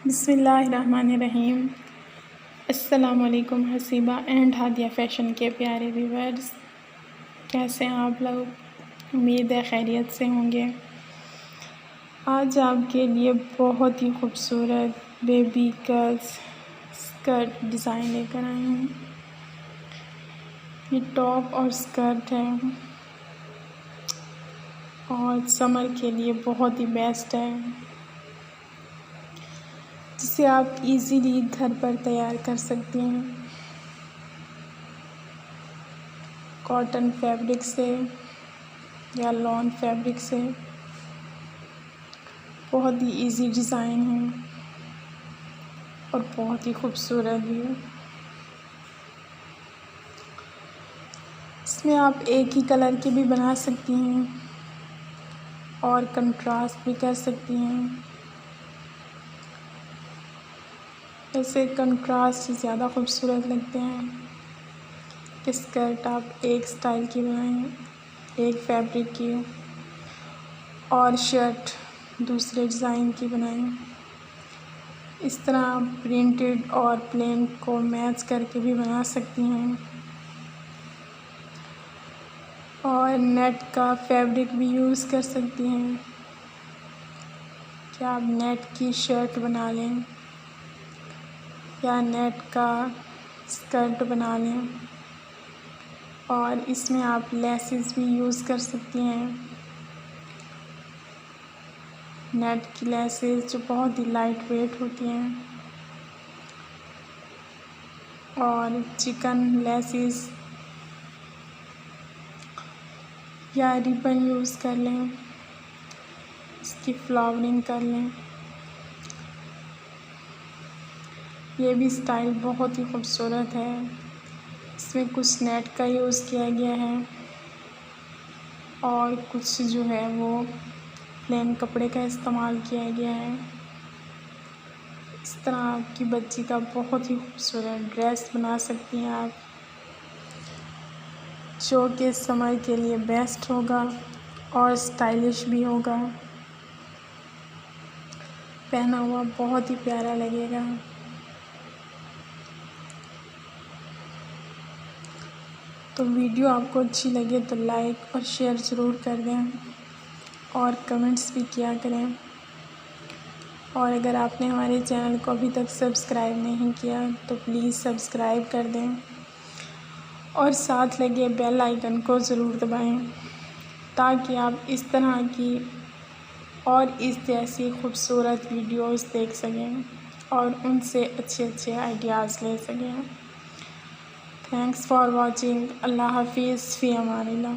बिस्मिल्लाहिर्रहमानिर्रहीम। अस्सलामु अलैकुम हसीबा एंड हादिया फ़ैशन के प्यारे व्यूवर्स, कैसे हैं आप लोग? उम्मीद है खैरियत से होंगे। आज आपके लिए बहुत ही खूबसूरत बेबी गर्ल्स स्कर्ट डिज़ाइन लेकर आई हूँ। ये टॉप और स्कर्ट है और समर के लिए बहुत ही बेस्ट है, जिसे आप इजीली घर पर तैयार कर सकती हैं। कॉटन फैब्रिक से या लॉन फैब्रिक से बहुत ही इजी डिज़ाइन है और बहुत ही खूबसूरत भी है। इसमें आप एक ही कलर के भी बना सकती हैं और कंट्रास्ट भी कर सकती हैं। ऐसे कंट्रास्ट ज़्यादा खूबसूरत लगते हैं। स्कर्ट आप एक स्टाइल की बनाएं, एक फैब्रिक की, और शर्ट दूसरे डिज़ाइन की बनाएं। इस तरह आप प्रिंटेड और प्लेन को मैच करके भी बना सकती हैं और नेट का फैब्रिक भी यूज़ कर सकती हैं। क्या आप नेट की शर्ट बना लें या नेट का स्कर्ट बना लें, और इसमें आप लेसेस भी यूज़ कर सकती हैं। नेट की लेसेस जो बहुत ही लाइट वेट होती हैं, और चिकन लेसेस या रिबन यूज़ कर लें, इसकी फ्लावरिंग कर लें। ये भी स्टाइल बहुत ही खूबसूरत है। इसमें कुछ नेट का यूज़ किया गया है और कुछ जो है वो प्लेन कपड़े का इस्तेमाल किया गया है। इस तरह आपकी बच्ची का बहुत ही खूबसूरत ड्रेस बना सकती हैं आप, जो कि समर के लिए बेस्ट होगा और स्टाइलिश भी होगा। पहना हुआ बहुत ही प्यारा लगेगा। तो वीडियो आपको अच्छी लगे तो लाइक और शेयर ज़रूर कर दें और कमेंट्स भी किया करें। और अगर आपने हमारे चैनल को अभी तक सब्सक्राइब नहीं किया तो प्लीज़ सब्सक्राइब कर दें और साथ लगे बेल आइकन को ज़रूर दबाएं, ताकि आप इस तरह की और इस जैसी खूबसूरत वीडियोस देख सकें और उनसे अच्छे आइडियाज़ ले सकें। Thanks for watching. अल्लाह हाफिज़, फ़ी अमानिल्लाह।